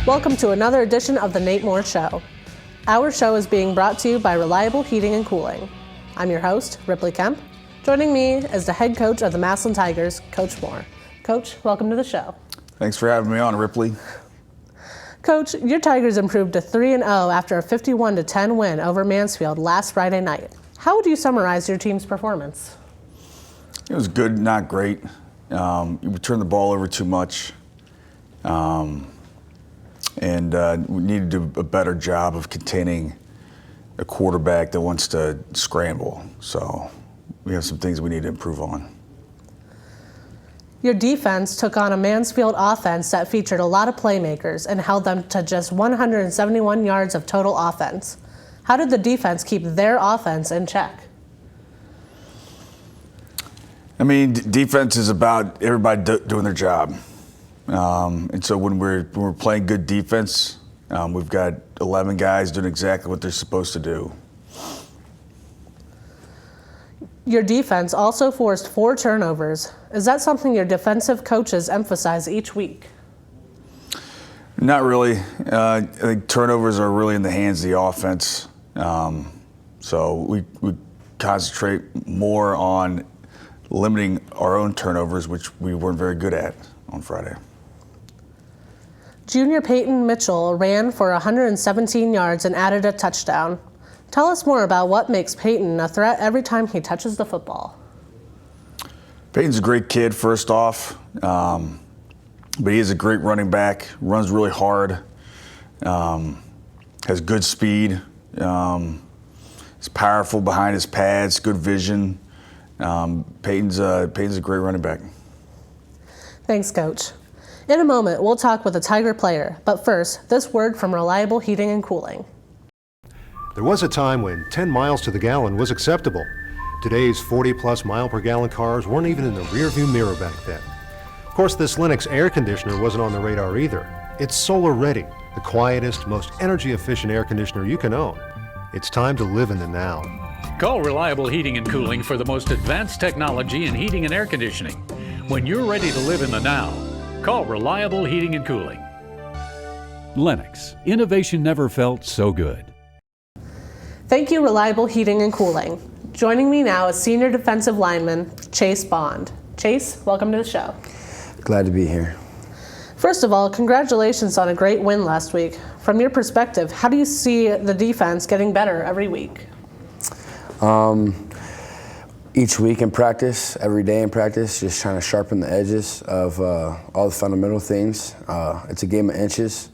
Welcome to another edition of The Nate Moore Show. Our show is being brought to you by Reliable Heating and Cooling. I'm your host, Ripley Kemp. Joining me is the head coach of the Massillon Tigers, Coach Moore. Coach, welcome to the show. Thanks for having me on, Ripley. Coach, your Tigers improved to 3-0 after a 51-10 win over Mansfield last Friday night. How would you summarize your team's performance? It was good, not great. We turned the ball over too much, and we needed to do a better job of containing a quarterback that wants to scramble. So we have some things we need to improve on. Your defense took on a Mansfield offense that featured a lot of playmakers and held them to just 171 yards of total offense. How did the defense keep their offense in check? I mean, defense is about everybody doing their job. And so when we're playing good defense, we've got 11 guys doing exactly what they're supposed to do. Your defense also forced 4 turnovers. Is that something your defensive coaches emphasize each week? Not really. I think turnovers are really in the hands of the offense. So we concentrate more on limiting our own turnovers, which we weren't very good at on Friday. Junior Peyton Mitchell ran for 117 yards and added a touchdown. Tell us more about what makes Peyton a threat every time he touches the football. Peyton's a great kid, first off, but he is a great running back, runs really hard, has good speed, is powerful behind his pads, good vision. Peyton's a great running back. Thanks, Coach. In a moment, we'll talk with a Tiger player, but first, this word from Reliable Heating and Cooling. There was a time when 10 miles to the gallon was acceptable. Today's 40-plus mile per gallon cars weren't even in the rearview mirror back then. Of course, this Lennox air conditioner wasn't on the radar either. It's solar ready, the quietest, most energy efficient air conditioner you can own. It's time to live in the now. Call Reliable Heating and Cooling for the most advanced technology in heating and air conditioning. When you're ready to live in the now, call Reliable Heating and Cooling. Lennox, innovation never felt so good. Thank you, Reliable Heating and Cooling. Joining me now is senior defensive lineman Chase Bond. Chase, welcome to the show. Glad to be here. First of all, congratulations on a great win last week. From your perspective, how do you see the defense getting better every week? Each week in practice, every day in practice, just trying to sharpen the edges of all the fundamental things. It's a game of inches.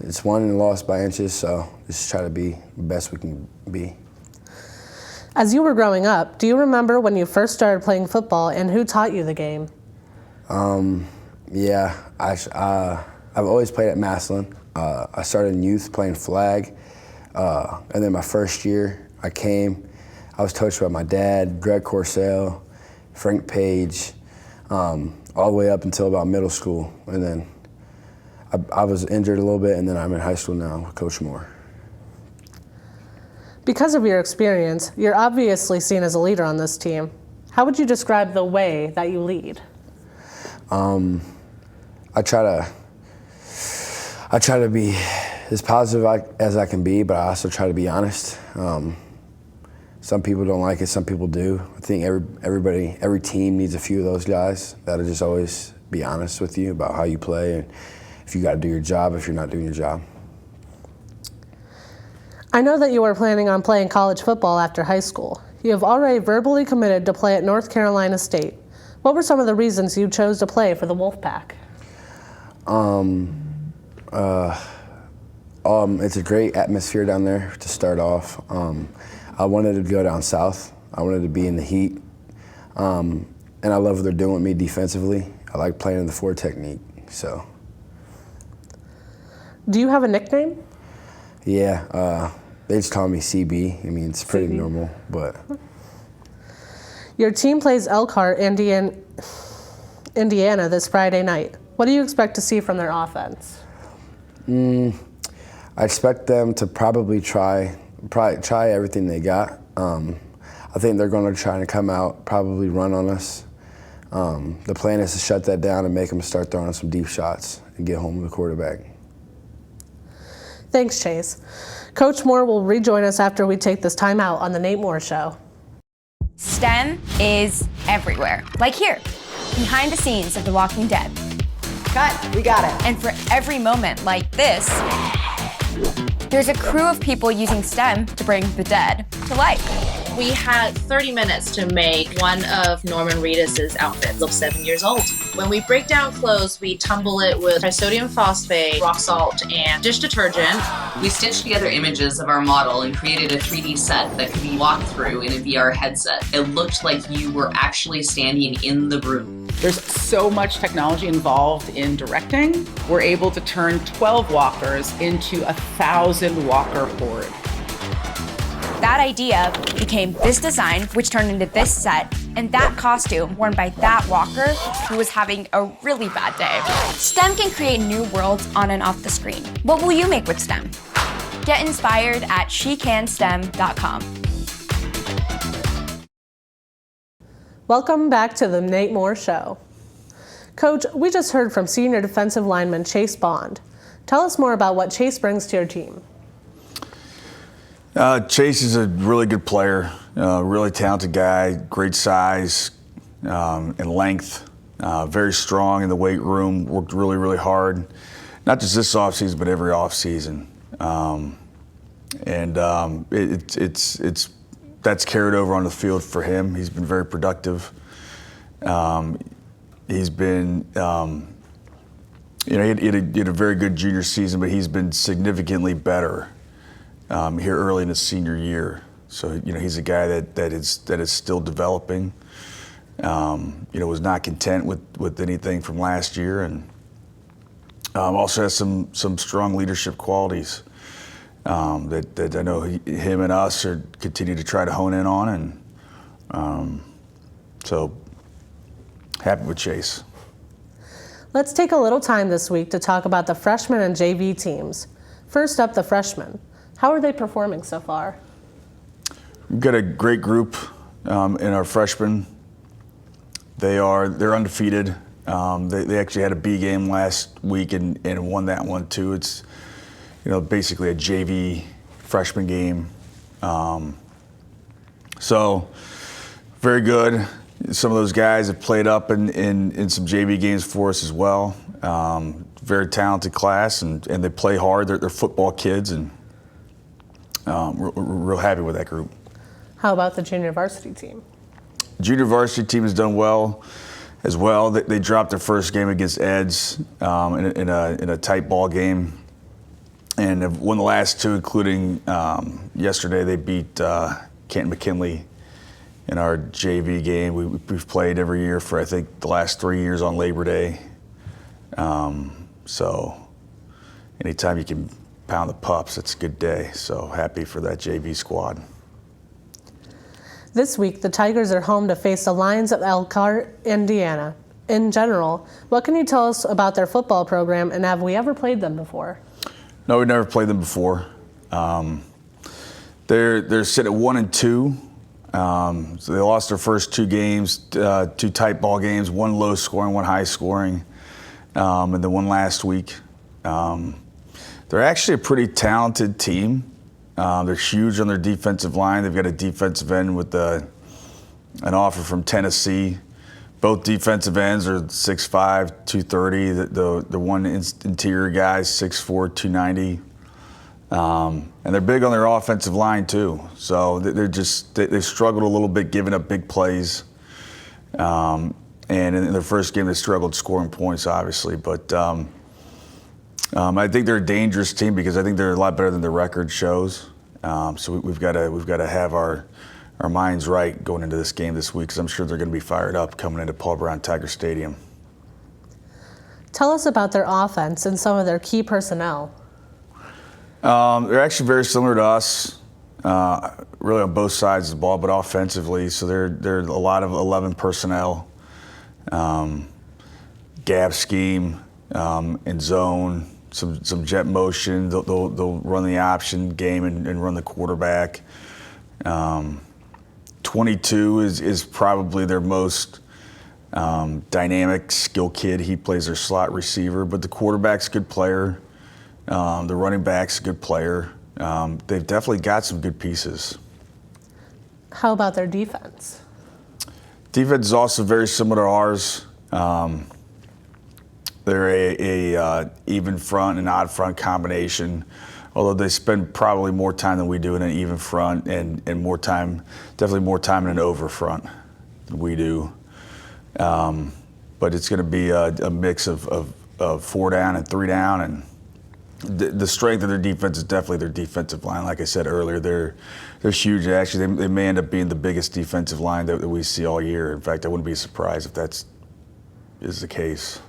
It's won and lost by inches, so just try to be the best we can be. As you were growing up, do you remember when you first started playing football and who taught you the game? Yeah, I've always played at Massillon. I started in youth playing flag, and then my first year I was coached by my dad, Greg Corsell, Frank Page, all the way up until about middle school. And then I was injured a little bit, and then I'm in high school now with Coach Moore. Because of your experience, you're obviously seen as a leader on this team. How would you describe the way that you lead? I try to be as positive as I can be, but I also try to be honest. Some people don't like it, some people do. I think every team needs a few of those guys that'll just always be honest with you about how you play and if you got to do your job, if you're not doing your job. I know that you are planning on playing college football after high school. You have already verbally committed to play at North Carolina State. What were some of the reasons you chose to play for the Wolfpack? It's a great atmosphere down there to start off. I wanted to go down south. I wanted to be in the heat. And I love what they're doing with me defensively. I like playing in the 4 technique, so. Do you have a nickname? Yeah, they just call me CB. I mean, it's pretty normal, but. Your team plays Elkhart, Indiana this Friday night. What do you expect to see from their offense? I expect them to probably try everything they got. I think they're going to try to come out, probably run on us. The plan is to shut that down and make them start throwing some deep shots and get home with the quarterback. Thanks, Chase. Coach Moore will rejoin us after we take this time out on The Nate Moore Show. STEM is everywhere, like here, behind the scenes of The Walking Dead. Cut, we got it. And for every moment like this, there's a crew of people using STEM to bring the dead to life. We had 30 minutes to make one of Norman Reedus' outfits of 7 years old. When we break down clothes, we tumble it with trisodium phosphate, rock salt, and dish detergent. We stitched together images of our model and created a 3D set that could be walked through in a VR headset. It looked like you were actually standing in the room. There's so much technology involved in directing. We're able to turn 12 walkers into 1,000 walker horde. That idea became this design, which turned into this set, and that costume worn by that walker who was having a really bad day. STEM can create new worlds on and off the screen. What will you make with STEM? Get inspired at shecanstem.com. Welcome back to the Nate Moore Show. Coach, we just heard from senior defensive lineman Chase Bond. Tell us more about what Chase brings to your team. Chase is a really good player, really talented guy, great size and length, very strong in the weight room, worked really, really hard, not just this offseason, but every offseason. That's carried over on the field for him. He's been very productive. He's been, he had a very good junior season, but he's been significantly better here early in his senior year. So, he's a guy that is still developing. Was not content with anything from last year, and also has some strong leadership qualities that I know him and us are continue to try to hone in on, and so happy with Chase. Let's take a little time this week to talk about the freshman and JV teams. First up, the freshmen. How are they performing so far? We've got a great group in our freshmen. They're undefeated. They actually had a B game last week and won that one too. It's basically a JV freshman game. So very good. Some of those guys have played up in some JV games for us as well. Very talented class, and they play hard. They're football kids, and we're real happy with that group. How about the junior varsity team? Junior varsity team has done well as well. They dropped their first game against Eds in a tight ball game, and have won the last two, including yesterday they beat Canton McKinley in our JV game. We've played every year for I think the last 3 years on Labor Day. So anytime you can pound the pups, it's a good day. So happy for that JV squad. This week, the Tigers are home to face the Lions of Elkhart, Indiana. In general, what can you tell us about their football program, and have we ever played them before? No, we've never played them before. They're sitting at 1-2. So they lost their first two games, two tight ball games, one low scoring, one high scoring, and then one last week. They're actually a pretty talented team. They're huge on their defensive line. They've got a defensive end with an offer from Tennessee. Both defensive ends are 6'5", 230. The one interior guy is 6'4", 290. And they're big on their offensive line too. So they've struggled a little bit giving up big plays. And in their first game, they struggled scoring points, obviously. But I think they're a dangerous team because I think they're a lot better than the record shows. So we've got to have our minds right going into this game this week, because I'm sure they're going to be fired up coming into Paul Brown Tiger Stadium. Tell us about their offense and some of their key personnel. They're actually very similar to us, really on both sides of the ball, but offensively. So they're a lot of 11 personnel, gap scheme, and zone, some jet motion. They'll run the option game and run the quarterback. 22 is probably their most dynamic skill kid. He plays their slot receiver, but the quarterback's a good player. The running back's a good player. They've definitely got some good pieces. How about their defense? Defense is also very similar to ours. They're a even front and odd front combination, although they spend probably more time than we do in an even front and definitely more time in an over front than we do. But it's going to be a mix of 4 down and 3 down, and the strength of their defense is definitely their defensive line. Like I said earlier, they're huge. Actually, they may end up being the biggest defensive line that we see all year. In fact, I wouldn't be surprised if that is the case.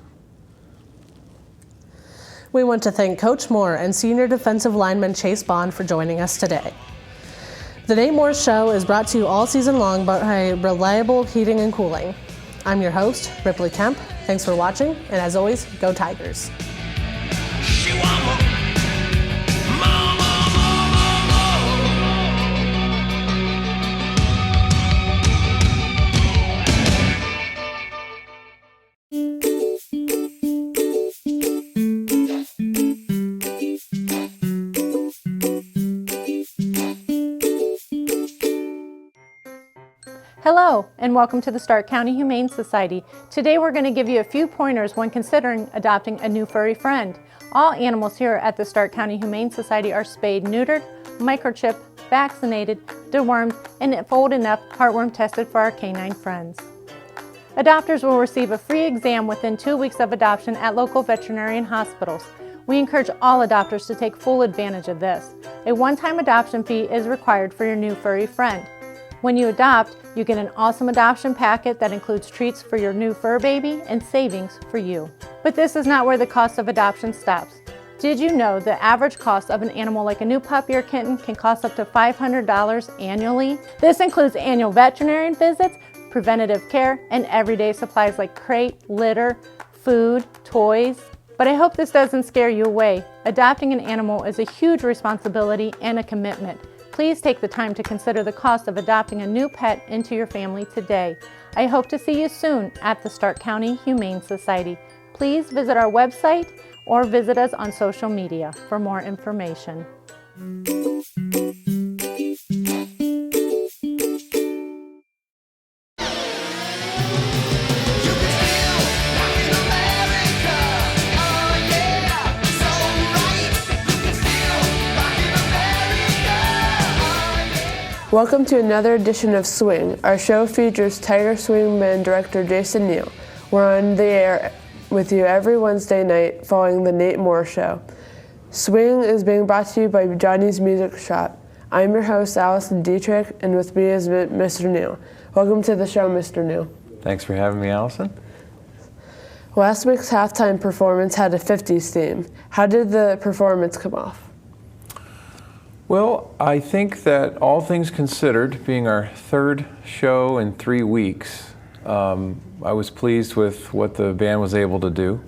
We want to thank Coach Moore and senior defensive lineman Chase Bond for joining us today. The Nate Moore Show is brought to you all season long by Reliable Heating and Cooling. I'm your host, Ripley Kemp. Thanks for watching, and as always, go Tigers. Hello, and welcome to the Stark County Humane Society. Today we're going to give you a few pointers when considering adopting a new furry friend. All animals here at the Stark County Humane Society are spayed, neutered, microchipped, vaccinated, dewormed, and if old enough, heartworm tested for our canine friends. Adopters will receive a free exam within 2 weeks of adoption at local veterinarian hospitals. We encourage all adopters to take full advantage of this. A one-time adoption fee is required for your new furry friend. When you adopt, you get an awesome adoption packet that includes treats for your new fur baby and savings for you. But this is not where the cost of adoption stops. Did you know the average cost of an animal like a new puppy or kitten can cost up to $500 annually? This includes annual veterinarian visits, preventative care, and everyday supplies like crate, litter, food, toys. But I hope this doesn't scare you away. Adopting an animal is a huge responsibility and a commitment. Please take the time to consider the cost of adopting a new pet into your family today. I hope to see you soon at the Stark County Humane Society. Please visit our website or visit us on social media for more information. Welcome to another edition of Swing. Our show features Tiger Swing Band director Jason Neel. We're on the air with you every Wednesday night following the Nate Moore Show. Swing is being brought to you by Johnny's Music Shop. I'm your host, Allison Dietrich, and with me is Mr. Neel. Welcome to the show, Mr. Neel. Thanks for having me, Allison. Last week's halftime performance had a 50s theme. How did the performance come off? Well, I think that all things considered, being our third show in 3 weeks, I was pleased with what the band was able to do.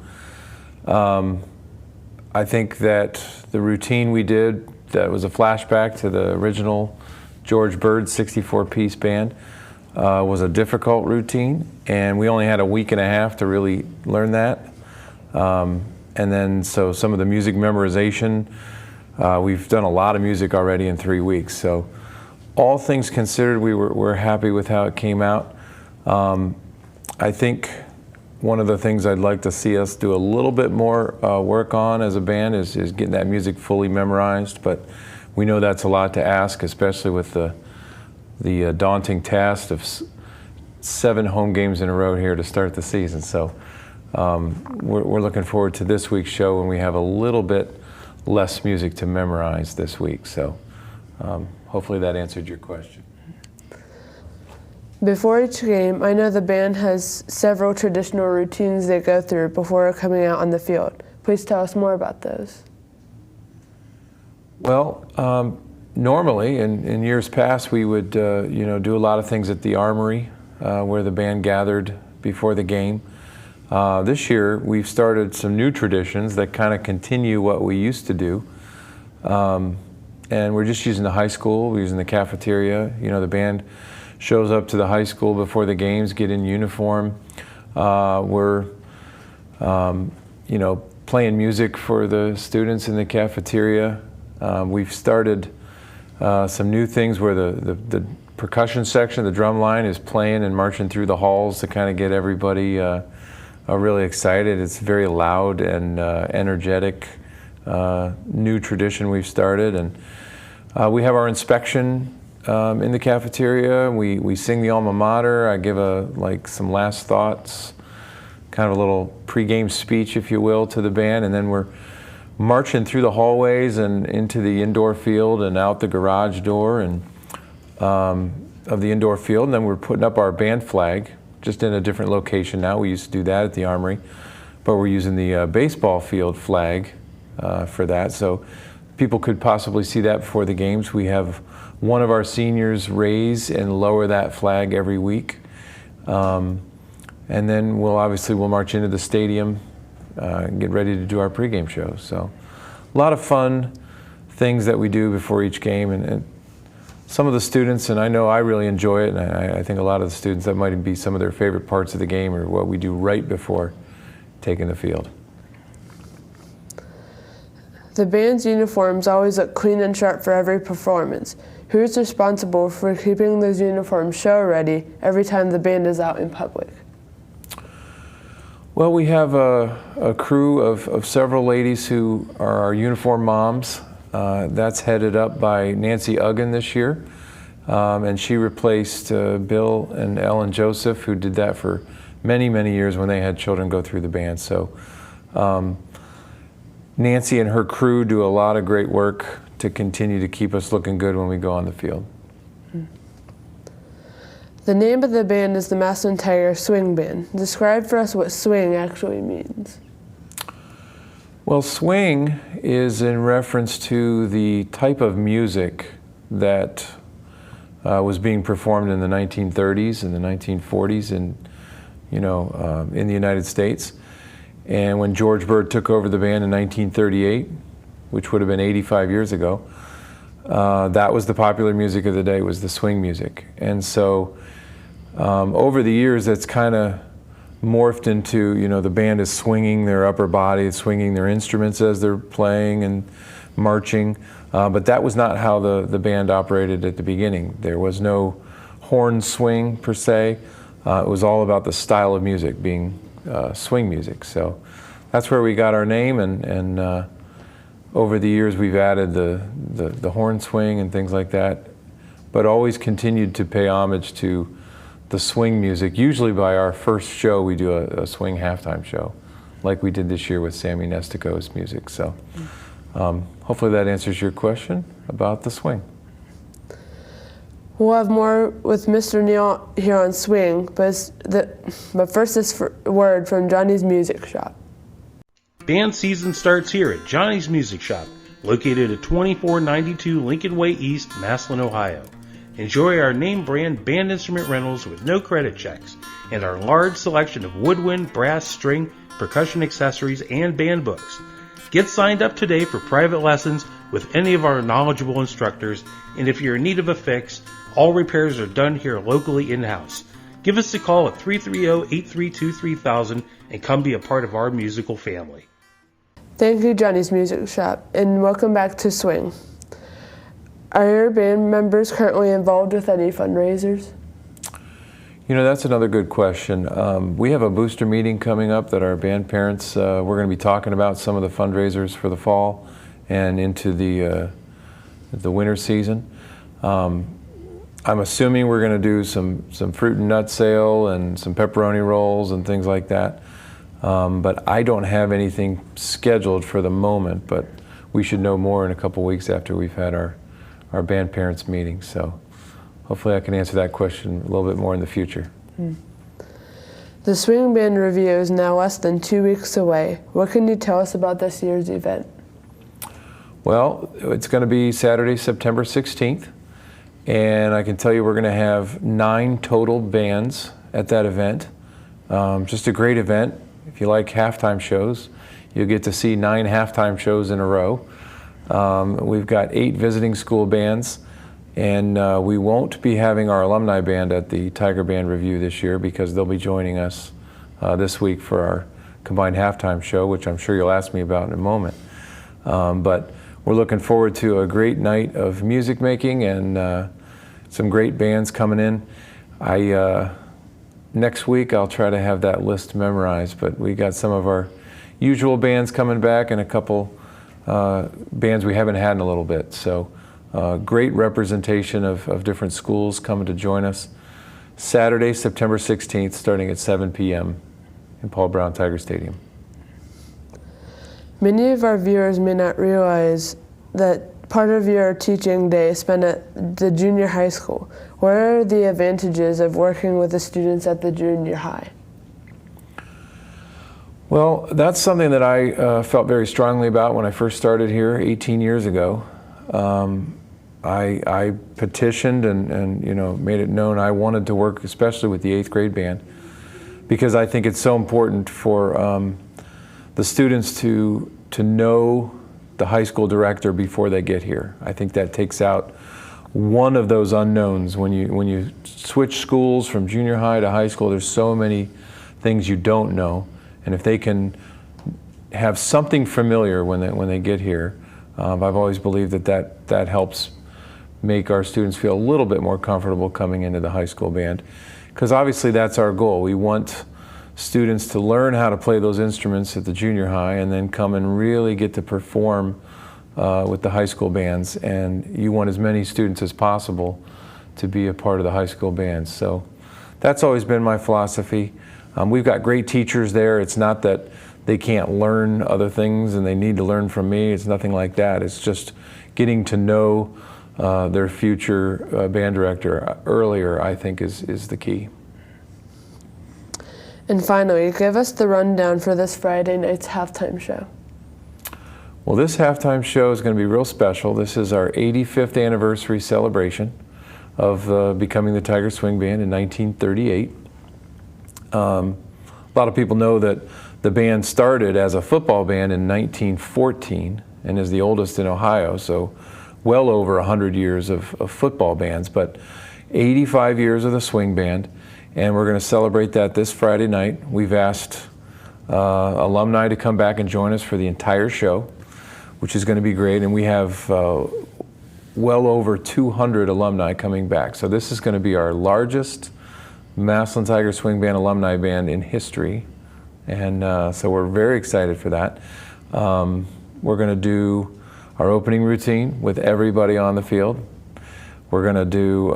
I think that the routine we did, that was a flashback to the original George Bird 64-piece band, was a difficult routine, and we only had a week and a half to really learn that. And then, so some of the music memorization, we've done a lot of music already in 3 weeks, so all things considered, we're happy with how it came out. I think one of the things I'd like to see us do a little bit more work on as a band is getting that music fully memorized, but we know that's a lot to ask, especially with the daunting task of 7 home games in a row here to start the season. So we're looking forward to this week's show when we have a little bit less music to memorize this week. So hopefully that answered your question. Before each game, I know the band has several traditional routines they go through before coming out on the field. Please tell us more about those. Well, normally in years past we would do a lot of things at the Armory where the band gathered before the game. This year we've started some new traditions that kind of continue what we used to do. And we're just using the high school, we're using the cafeteria. You know, the band shows up to the high school before the games, get in uniform. We're playing music for the students in the cafeteria. We've started some new things where the percussion section, the drum line, is playing and marching through the halls to kind of get everybody really excited. It's very loud and energetic new tradition we've started. And we have our inspection in the cafeteria. We sing the alma mater. I give some last thoughts, kind of a little pregame speech, if you will, to the band, and then we're marching through the hallways and into the indoor field and out the garage door and of the indoor field, and then we're putting up our band flag, just in a different location now. We used to do that at the Armory, but we're using the baseball field flag for that, so people could possibly see that before the games. We have one of our seniors raise and lower that flag every week. And then we'll march into the stadium and get ready to do our pregame show. So a lot of fun things that we do before each game. And some of the students, and I know I really enjoy it, and I think a lot of the students, that might be some of their favorite parts of the game, or what we do right before taking the field. The band's uniforms always look clean and sharp for every performance. Who's responsible for keeping those uniforms show ready every time the band is out in public? Well, we have a crew of several ladies who are our uniform moms. That's headed up by Nancy Uggan this year. And she replaced Bill and Ellen Joseph, who did that for many, many years when they had children go through the band. So Nancy and her crew do a lot of great work to continue to keep us looking good when we go on the field. The name of the band is the Massillon Tiger Swing Band. Describe for us what swing actually means. Well, swing is in reference to the type of music that was being performed in the 1930s and the 1940s in the United States. And when George Bird took over the band in 1938, which would have been 85 years ago, that was the popular music of the day, was the swing music. And so over the years, that's kind of morphed into, the band is swinging their upper body, swinging their instruments as they're playing and marching. But that was not how the band operated at the beginning. There was no horn swing per se. It was all about the style of music being swing music. So that's where we got our name, and over the years we've added the horn swing and things like that, but always continued to pay homage to the swing music. Usually by our first show we do a swing halftime show, like we did this year with Sammy Nestico's music. So hopefully that answers your question about the swing. We'll have more with Mr. Neel here on swing, but first this word from Johnny's Music Shop. Band season starts here at Johnny's Music Shop, located at 2492 Lincoln Way East, Massillon, Ohio. Enjoy our name brand band instrument rentals with no credit checks, and our large selection of woodwind, brass, string, percussion accessories, and band books. Get signed up today for private lessons with any of our knowledgeable instructors, and if you're in need of a fix, all repairs are done here locally in-house. Give us a call at 330-832-3000 and come be a part of our musical family. Thank you, Johnny's Music Shop, and welcome back to Swing. Are your band members currently involved with any fundraisers? That's another good question. We have a booster meeting coming up that our band parents, we're going to be talking about some of the fundraisers for the fall and into the winter season. I'm assuming we're going to do some fruit and nut sale and some pepperoni rolls and things like that. But I don't have anything scheduled for the moment, but we should know more in a couple weeks after we've had our band parents meeting. So hopefully I can answer that question a little bit more in the future. The Swing Band Review is now less than 2 weeks away. What can you tell us about this year's event? Well, it's going to be Saturday, September 16th. And I can tell you we're going to have 9 total bands at that event. Just a great event. If you like halftime shows, you'll get to see 9 halftime shows in a row. We've got 8 visiting school bands, and we won't be having our alumni band at the Tiger Band Review this year because they'll be joining us this week for our combined halftime show, which I'm sure you'll ask me about in a moment. But we're looking forward to a great night of music making and some great bands coming in. Next week I'll try to have that list memorized, but we got some of our usual bands coming back and a couple bands we haven't had in a little bit. So great representation of different schools coming to join us. Saturday, September 16th, starting at 7 p.m. in Paul Brown Tiger Stadium. Many of our viewers may not realize that part of your teaching day is spent at the junior high school. What are the advantages of working with the students at the junior high? Well, that's something that I felt very strongly about when I first started here 18 years ago. I petitioned and made it known I wanted to work especially with the 8th grade band, because I think it's so important for the students to know the high school director before they get here. I think that takes out one of those unknowns. When you switch schools from junior high to high school, there's so many things you don't know, and if they can have something familiar when they get here, I've always believed that helps make our students feel a little bit more comfortable coming into the high school band, because obviously that's our goal. We want students to learn how to play those instruments at the junior high and then come and really get to perform with the high school bands, and you want as many students as possible to be a part of the high school bands. So that's always been my philosophy. We've got great teachers there. It's not that they can't learn other things and they need to learn from me. It's nothing like that. It's just getting to know their future band director earlier, I think, is the key. And finally, give us the rundown for this Friday night's halftime show. Well, this halftime show is going to be real special. This is our 85th anniversary celebration of becoming the Tiger Swing Band in 1938. A lot of people know that the band started as a football band in 1914 and is the oldest in Ohio, so well over 100 years of football bands, but 85 years of the swing band, and we're going to celebrate that this Friday night. We've asked alumni to come back and join us for the entire show, which is going to be great, and we have well over 200 alumni coming back. So this is going to be our largest Massillon Tiger Swing Band alumni band in history, and so we're very excited for that. We're going to do our opening routine with everybody on the field. We're going to do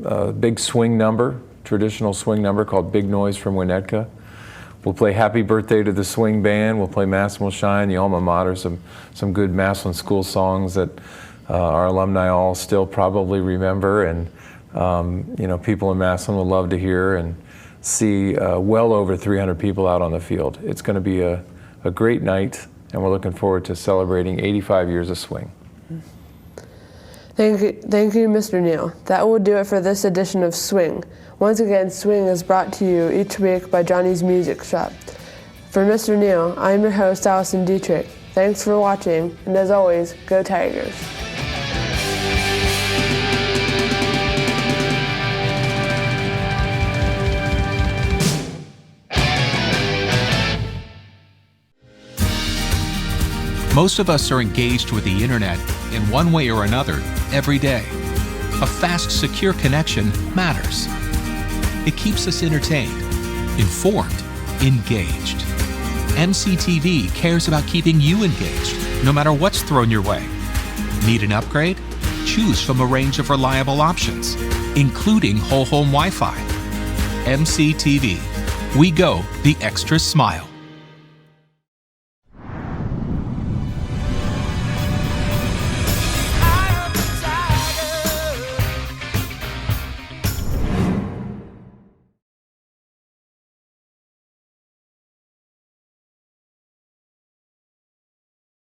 a big swing number, traditional swing number called Big Noise from Winnetka. We'll play Happy Birthday to the Swing Band. We'll play Massillon Will Shine, the alma mater, some good Massillon school songs that our alumni all still probably remember, and people in Massillon will love to hear and see well over 300 people out on the field. It's going to be a great night, and we're looking forward to celebrating 85 years of swing. Thank you, Mr. Neel. That will do it for this edition of Swing. Once again, Swing is brought to you each week by Johnny's Music Shop. For Mr. Neel, I'm your host, Allison Dietrich. Thanks for watching, and as always, go Tigers. Most of us are engaged with the internet in one way or another every day. A fast, secure connection matters. It keeps us entertained, informed, engaged. WHS-TV cares about keeping you engaged, no matter what's thrown your way. Need an upgrade? Choose from a range of reliable options, including whole home Wi-Fi. WHS-TV. We go the extra smile.